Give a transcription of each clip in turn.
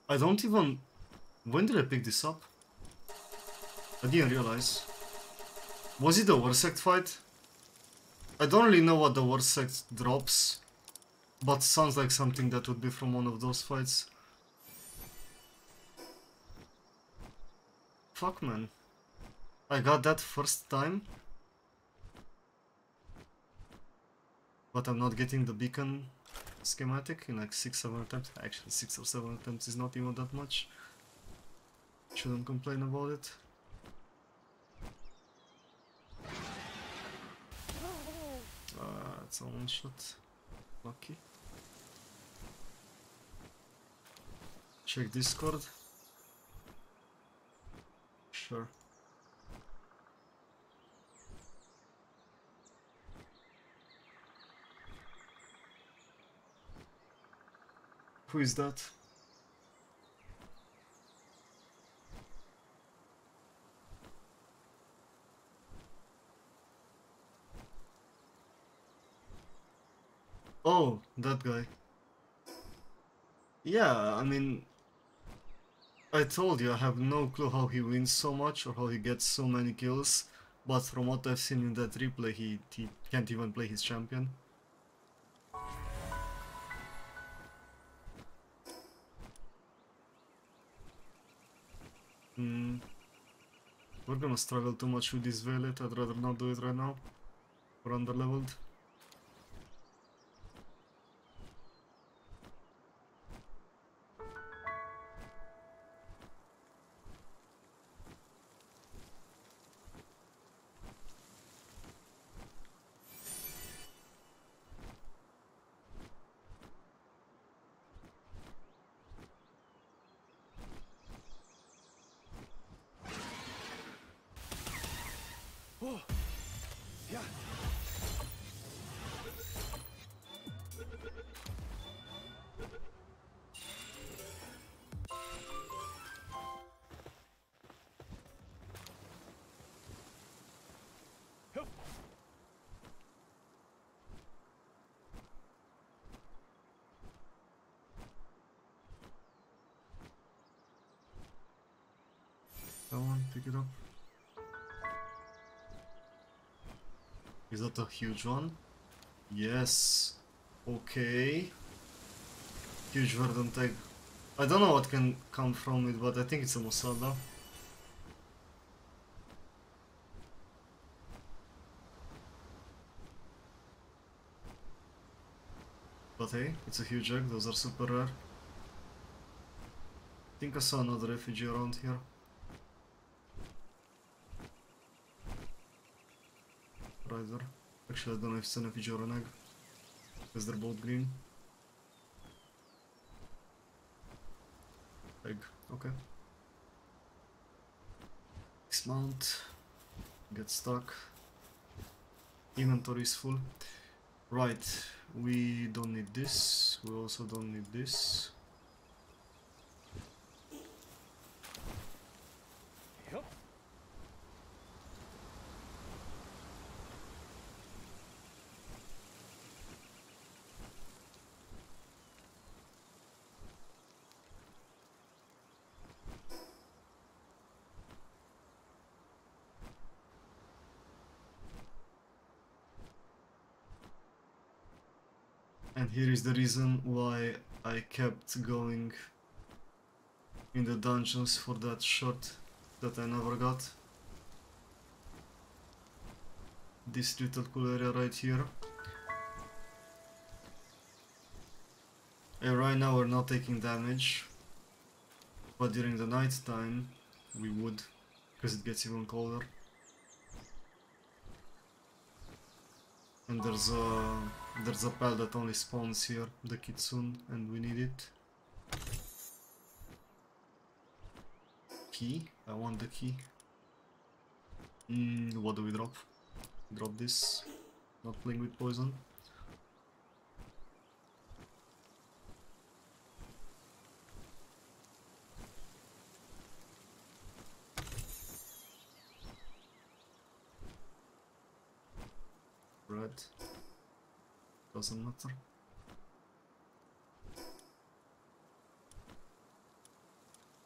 I don't even... When did I pick this up? I didn't realize. Was it the Warsect fight? I don't really know what the Warsect drops, but sounds like something that would be from one of those fights. Fuck, man. I got that first time, but I'm not getting the beacon schematic in like 6-7 attempts. Actually, 6 or 7 attempts is not even that much. Shouldn't complain about it. It's a one shot. Lucky. Check Discord. Sure. Who is that? Oh, that guy. Yeah, I mean, I told you I have no clue how he wins so much or how he gets so many kills, but from what I've seen in that replay, he can't even play his champion. We're gonna struggle too much with this Violet, I'd rather not do it right now. We're underleveled. Oh, yeah. Come on, pick it up. Is that a huge one? Yes. Okay. Huge verdant tag. I don't know what can come from it, but I think it's a Mosada. But hey, it's a huge egg, those are super rare. I think I saw another refugee around here. Right there. Actually, I don't know if it's an effigy or an egg, because they're both green. Egg, okay. Dismount. Get stuck. Inventory is full. Right, we don't need this. We also don't need this. And here is the reason why I kept going in the dungeons for that shot that I never got. This little cool area right here. And right now we're not taking damage, but during the night time we would, because it gets even colder. And there's a pal that only spawns here, the Kitsune, and we need it. Key? I want the key. What do we drop? Drop this. Not playing with poison. Red. Doesn't matter.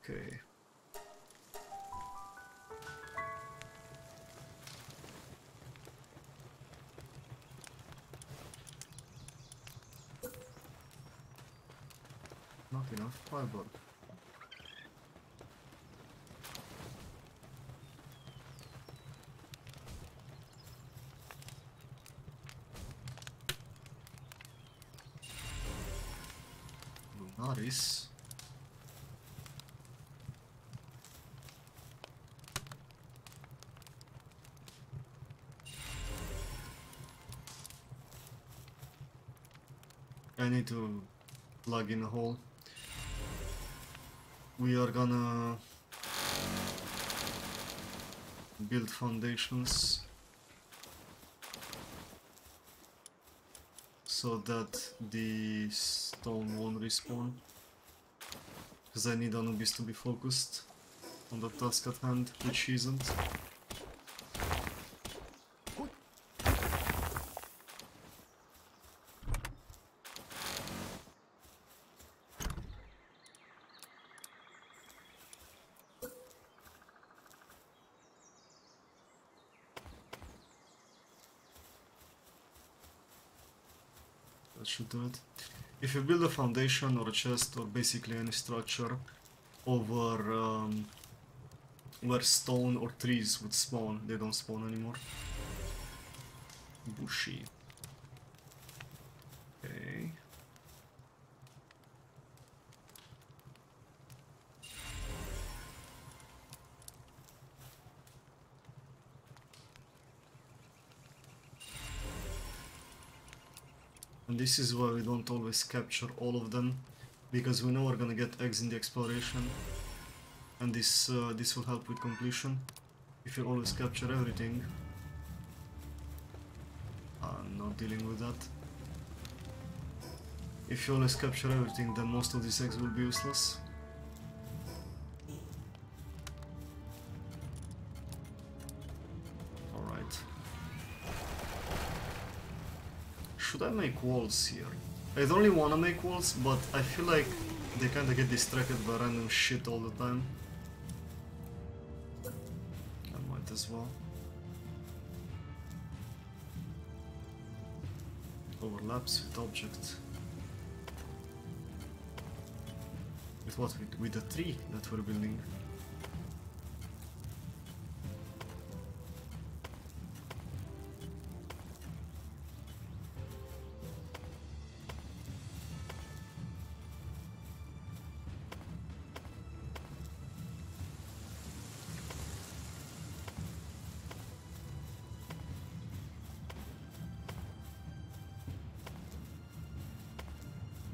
Okay. Not enough fiber. Lunaris. I need to plug in a hole. We are gonna build foundations so that the stone won't respawn, because I need Anubis to be focused on the task at hand, which he isn't. That should do it. If you build a foundation or a chest or basically any structure over where stone or trees would spawn, they don't spawn anymore. Bushy. Okay. And this is why we don't always capture all of them, because we know we're gonna get eggs in the exploration, and this will help with completion. If you always capture everything, I'm not dealing with that. If you always capture everything, then most of these eggs will be useless. Alright. Should I make walls here? I don't really want to make walls, but I feel like they kinda get distracted by random shit all the time. I might as well. Overlaps with object. With what? With the tree that we're building.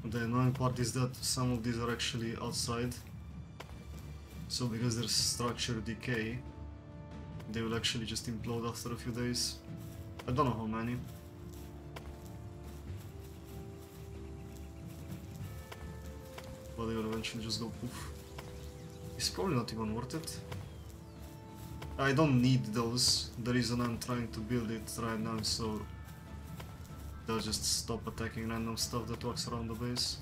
The annoying part is that some of these are actually outside, so because there's structure decay, they will actually just implode after a few days. I don't know how many. But they will eventually just go poof. It's probably not even worth it. I don't need those. The reason I'm trying to build it right now is so they'll just stop attacking random stuff that walks around the base.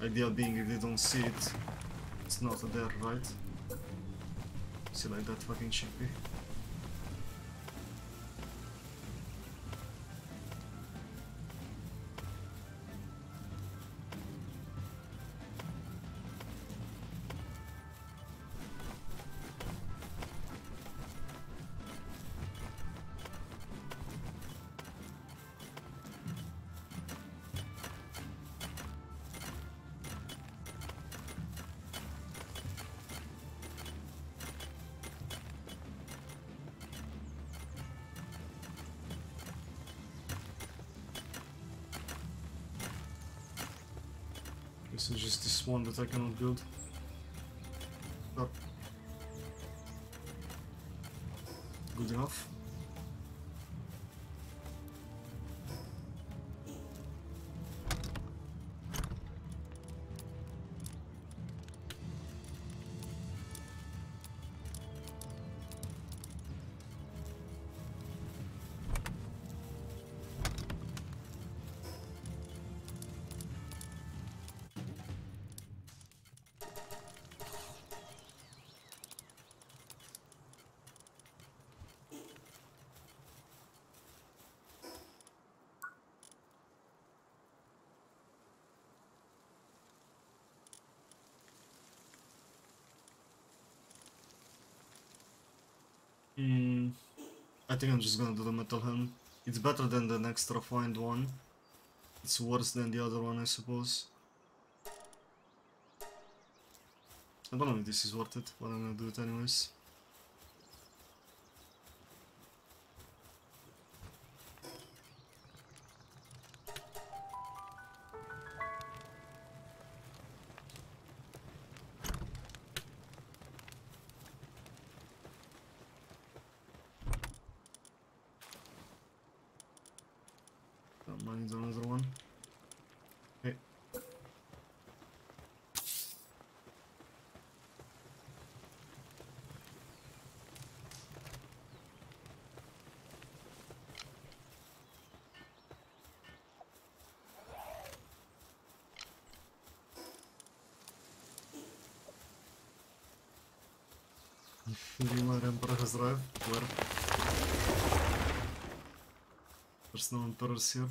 Idea being, if they don't see it, it's not there, right? See, like that fucking chickpea. This is just this one that I cannot build. Oh. Good enough. I think I'm just gonna do the metal helm. It's better than the next refined one. It's worse than the other one, I suppose. I don't know if this is worth it, but I'm gonna do it anyways. Mine needs another one. Okay. Dreamer Emperor has arrived. Where? There's no Emperors here.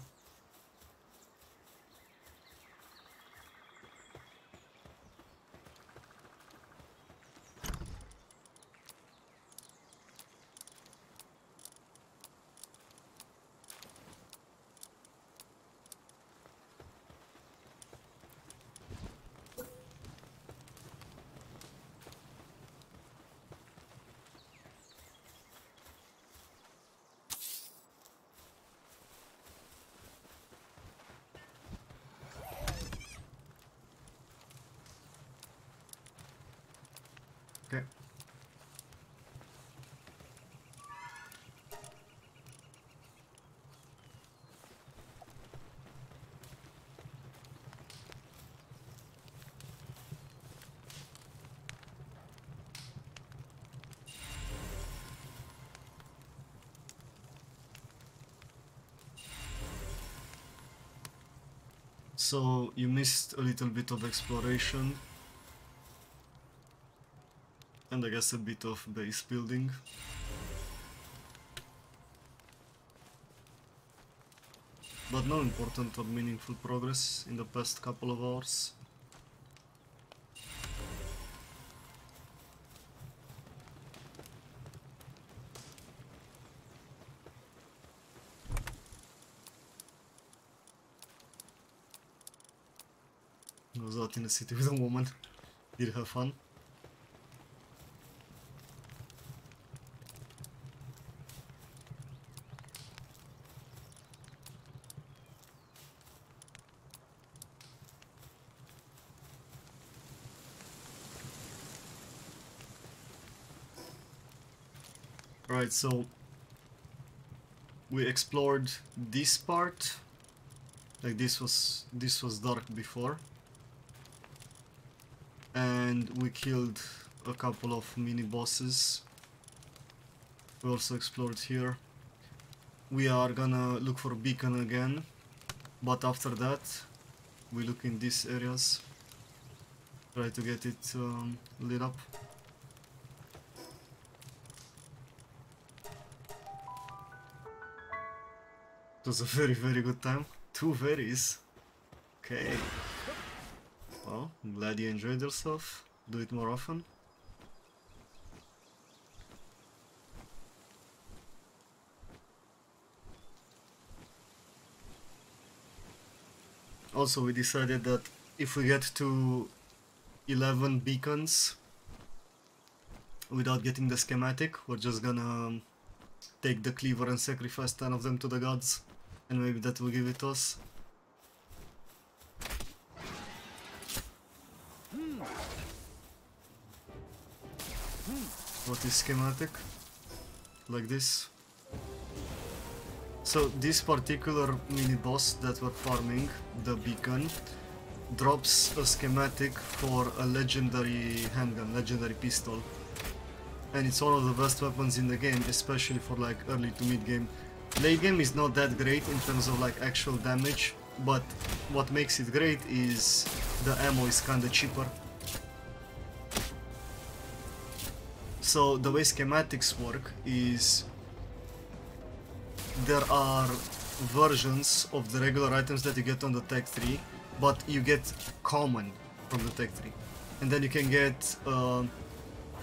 Okay. So you missed a little bit of exploration and I guess a bit of base building. But no important or meaningful progress in the past couple of hours. I was out in the city with a woman. Did you have fun? Right, so we explored this part. Like this was dark before. And we killed a couple of mini bosses. We also explored here. We are gonna look for beacon again, but after that we look in these areas, try to get it lit up. It was a very good time. 2 berries. Okay. Well, I'm glad you enjoyed yourself. Do it more often. Also, we decided that if we get to 11 beacons without getting the schematic, we're just gonna take the cleaver and sacrifice 10 of them to the gods, and maybe that will give it to us. What is schematic? Like this. So this particular mini boss that we're farming, the beacon, drops a schematic for a legendary handgun, legendary pistol. And it's one of the best weapons in the game, especially for like early to mid game. Late game is not that great in terms of like actual damage, but what makes it great is the ammo is kinda cheaper. So the way schematics work is there are versions of the regular items that you get on the tech tree, but you get common from the tech tree. And then you can get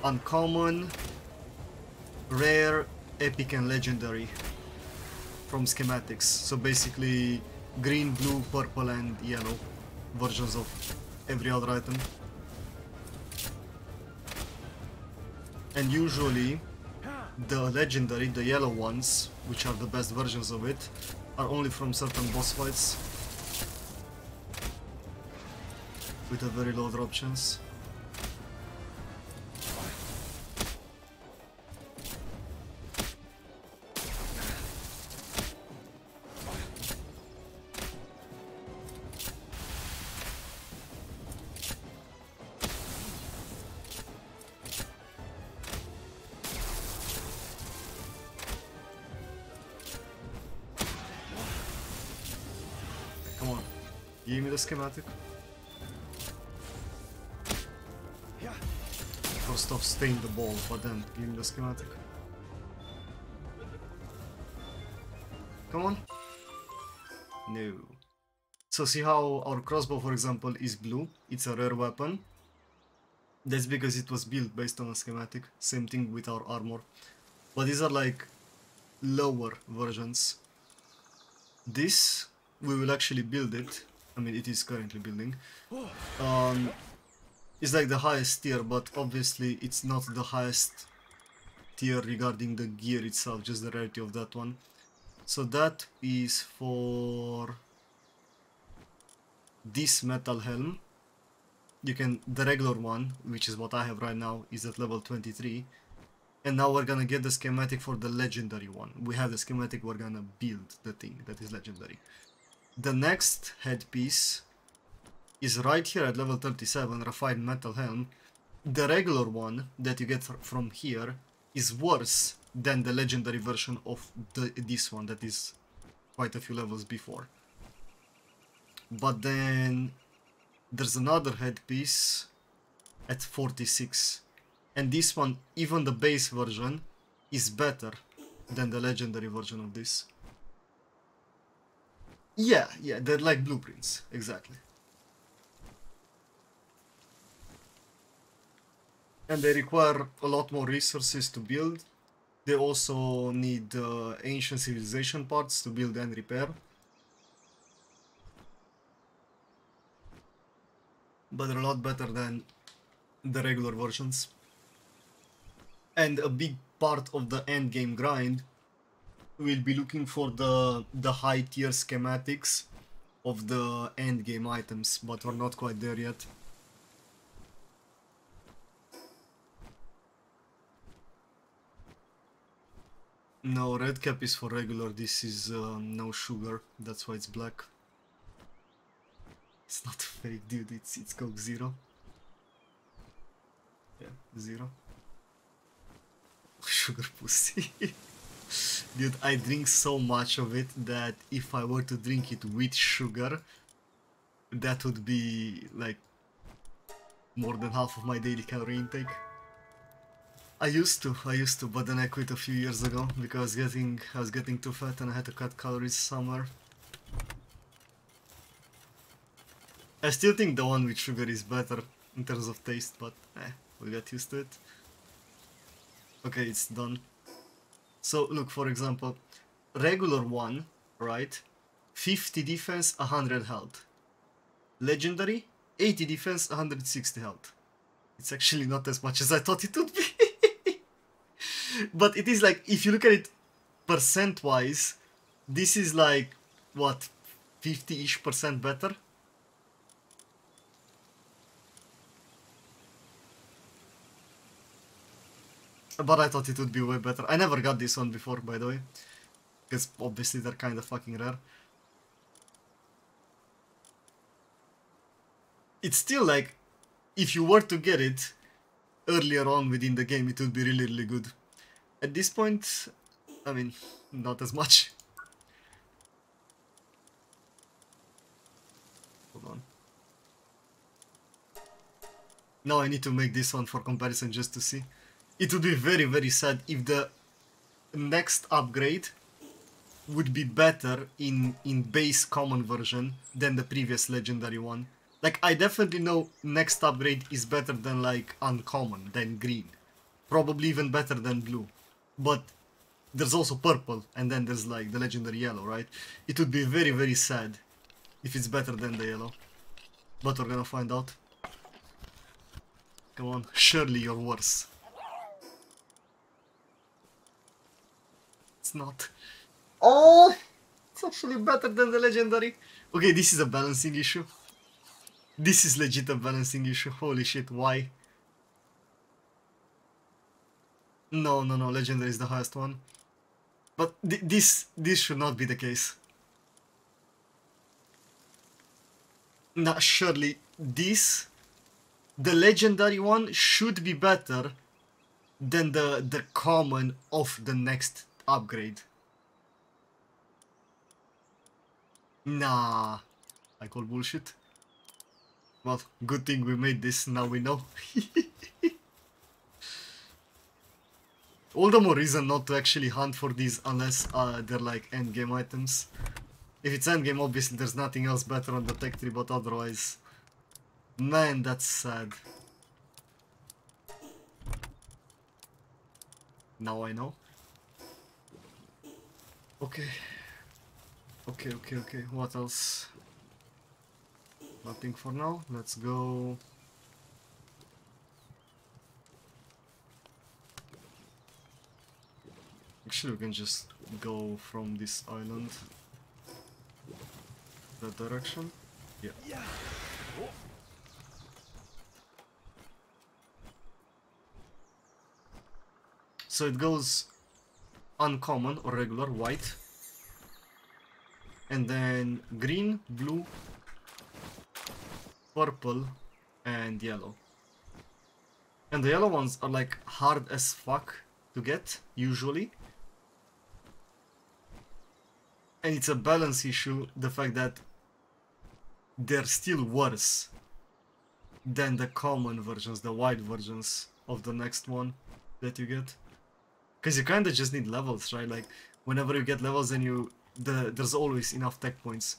uncommon, rare, epic and legendary from schematics. So basically green, blue, purple and yellow versions of every other item. And usually the legendary, the yellow ones, which are the best versions of it, are only from certain boss fights with a very low drop chance. Come on, give me the schematic. First off, stain the ball, but then give me the schematic. Come on. No. So see how our crossbow, for example, is blue? It's a rare weapon. That's because it was built based on a schematic. Same thing with our armor. But these are like lower versions. This, we will actually build it. I mean, it is currently building. It's like the highest tier, but obviously it's not the highest tier regarding the gear itself, just the rarity of that one. So that is for this metal helm. You can, the regular one, which is what I have right now, is at level 23. And now we're gonna get the schematic for the legendary one. We have the schematic, we're gonna build the thing that is legendary. The next headpiece is right here at level 37, refined metal helm. The regular one that you get from here is worse than the legendary version of this one that is quite a few levels before. But then there's another headpiece at 46, and this one, even the base version, is better than the legendary version of this. Yeah, they're like blueprints, exactly. And they require a lot more resources to build. They also need ancient civilization parts to build and repair. But they're a lot better than the regular versions. And a big part of the end game grind will be looking for the high tier schematics of the end game items, but we're not quite there yet. No, red cap is for regular, this is no sugar, that's why it's black. It's not fake, dude, it's Coke Zero. Yeah, 0. Sugar pussy. Dude, I drink so much of it that if I were to drink it with sugar, that would be like more than half of my daily calorie intake. I used to, but then I quit a few years ago because I was getting too fat and I had to cut calories somewhere. I still think the one with sugar is better in terms of taste, but we'll get used to it. Okay, it's done. So look, for example, regular one, right? 50 defense, 100 health. Legendary, 80 defense, 160 health. It's actually not as much as I thought it would be. But it is like, if you look at it percent-wise, this is like, what, 50-ish% better? But I thought it would be way better. I never got this one before, by the way. Because obviously they're kind of fucking rare. It's still like, if you were to get it earlier on within the game, it would be really, really good. At this point, I mean, not as much. Hold on. Now I need to make this one for comparison just to see. It would be very, very sad if the next upgrade would be better in base common version than the previous legendary one. Like, I definitely know next upgrade is better than like uncommon, than green. Probably even better than blue. But there's also purple, and then there's like the legendary yellow, right? It would be very, very sad if it's better than the yellow. But we're gonna find out. Come on, surely you're worse. It's not. Oh! It's actually better than the legendary. Okay, this is a balancing issue. This is legit a balancing issue. Holy shit, why? No, legendary is the highest one. But this should not be the case. Nah, surely this, the legendary one should be better than the common of the next upgrade. Nah, I call bullshit. Well, good thing we made this, now we know. All the more reason not to actually hunt for these unless they're like endgame items. If it's endgame, obviously there's nothing else better on the tech tree, but otherwise... Man, that's sad. Now I know. Okay. Okay. What else? Nothing for now. Let's go. Actually, we can just go from this island. That direction? Yeah. So it goes uncommon or regular, white. And then green, blue, purple, and yellow. And the yellow ones are like hard as fuck to get, usually. And it's a balance issue, the fact that they're still worse than the common versions, the white versions of the next one that you get. Because you kinda just need levels, right? Like, whenever you get levels and there's always enough tech points.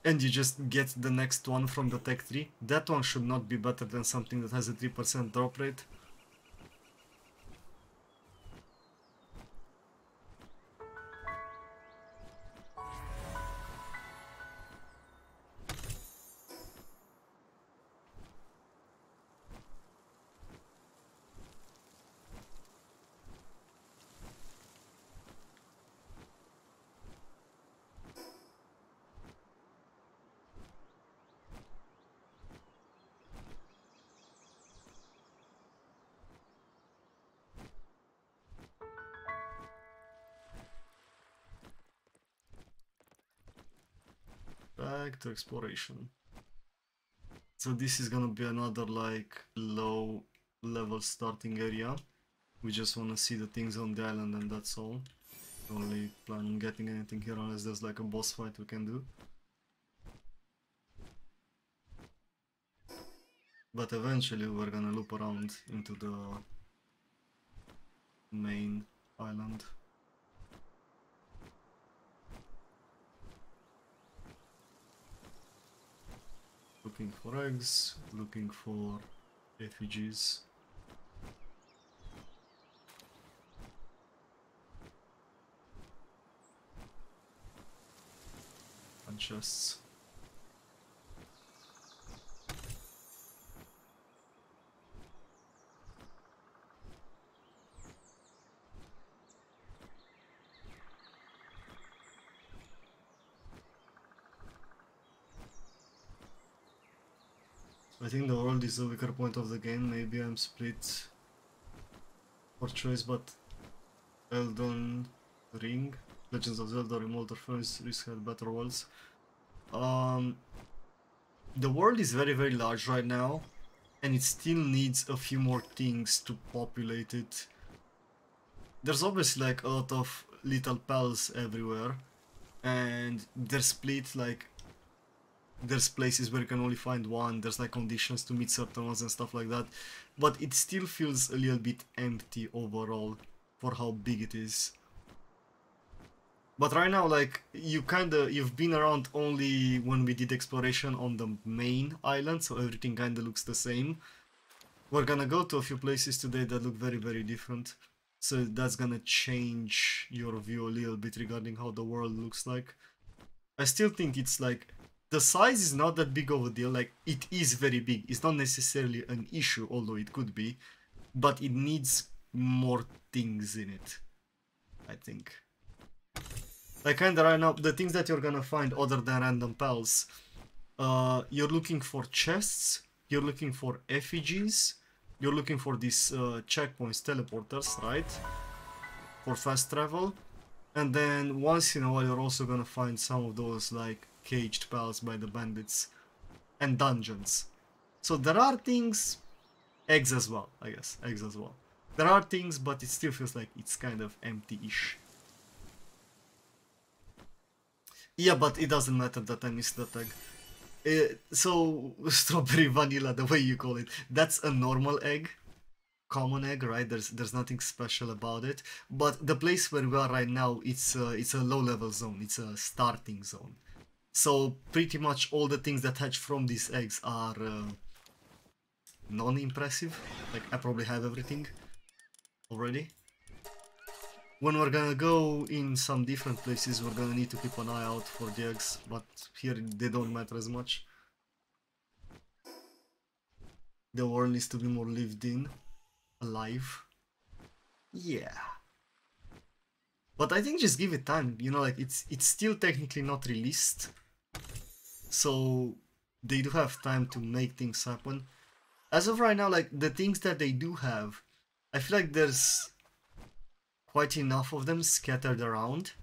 And you just get the next one from the tech tree. That one should not be better than something that has a 3% drop rate. Back to exploration. So this is gonna be another like low level starting area. We just wanna see the things on the island and that's all. Only plan on getting anything here unless there's like a boss fight we can do. But eventually we're gonna loop around into the main island. Looking for eggs, looking for effigies. And chests. I think the world is the weaker point of the game. Maybe I'm split for choice, but Elden Ring, Legends of Zelda, Remote Orphanage Risk had better worlds. The world is very, very large right now, and it still needs a few more things to populate it. There's obviously like a lot of little pals everywhere, and they're split like. There's places where you can only find one, there's like conditions to meet certain ones and stuff like that, but it still feels a little bit empty overall for how big it is. But right now, like, you've been around only when we did exploration on the main island, so everything kinda looks the same. We're gonna go to a few places today that look very, very different. So that's gonna change your view a little bit regarding how the world looks like. I still think it's like, the size is not that big of a deal, like it is very big. It's not necessarily an issue, although it could be, but it needs more things in it, I think. Like kinda right now, the things that you're gonna find other than random pals, you're looking for chests, you're looking for effigies, you're looking for these checkpoints, teleporters, right? For fast travel. And then once in a while you're also gonna find some of those like caged pals by the bandits and dungeons. So there are things, eggs as well, I guess, eggs as well. There are things, but it still feels like it's kind of empty-ish. Yeah, but it doesn't matter that I missed that egg. So, strawberry vanilla, the way you call it, that's a normal egg. Common egg, right? There's nothing special about it. But the place where we are right now, it's a low-level zone. It's a starting zone. So, pretty much all the things that hatch from these eggs are non-impressive. Like, I probably have everything already. When we're gonna go in some different places, we're gonna need to keep an eye out for the eggs, but here they don't matter as much. The world needs to be more lived in, alive. Yeah. But I think just give it time, you know, like it's still technically not released. So they do have time to make things happen. As of right now, like the things that they do have, I feel like there's quite enough of them scattered around,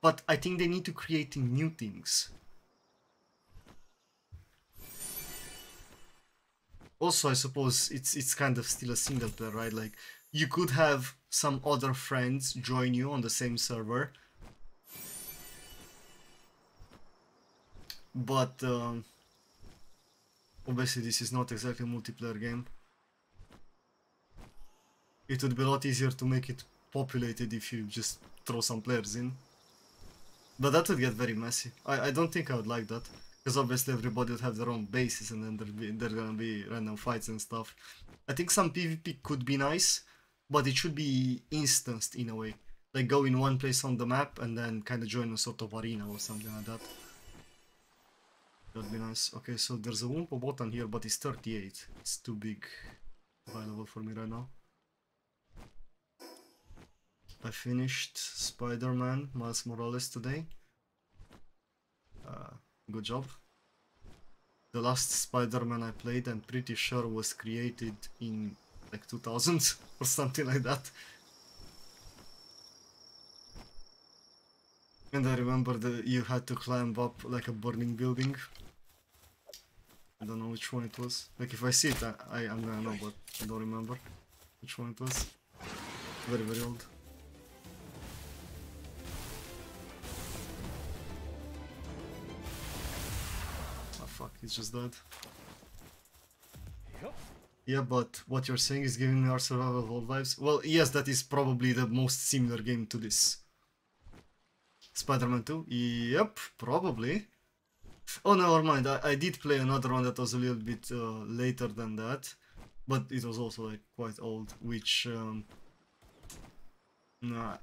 but I think they need to create new things. Also, I suppose it's kind of still a single player, right? Like you could have some other friends join you on the same server, but obviously this is not exactly a multiplayer game. It would be a lot easier to make it populated if you just throw some players in. But that would get very messy. I don't think I would like that. Because obviously everybody would have their own bases and then there's gonna be random fights and stuff. I think some PvP could be nice, but it should be instanced in a way. Like go in one place on the map and then kind of join a sort of arena or something like that. That'd be nice. Okay, so there's a Wumpo button here, but it's 38. It's too big available for me right now. I finished Spider-Man Miles Morales today. Good job. The last Spider-Man I played, I'm pretty sure was created in like 2000 or something like that. And I remember that you had to climb up like a burning building. I don't know which one it was. Like if I see it, I'm gonna know, but I don't remember which one it was. Very, very old. Fuck, it's just that. Yeah, but what you're saying is giving me our survival evolved vibes. Well, yes, that is probably the most similar game to this. Spider-Man 2? Yep, probably. Oh, never mind. I did play another one that was a little bit later than that, but it was also like quite old, which no,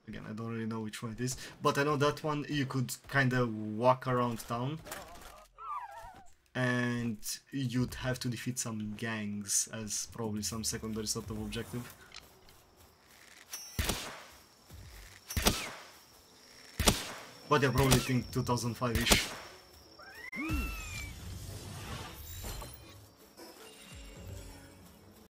again, I don't really know which one it is, but I know that one you could kind of walk around town and you'd have to defeat some gangs as probably some secondary sort of objective. But I probably think 2005-ish.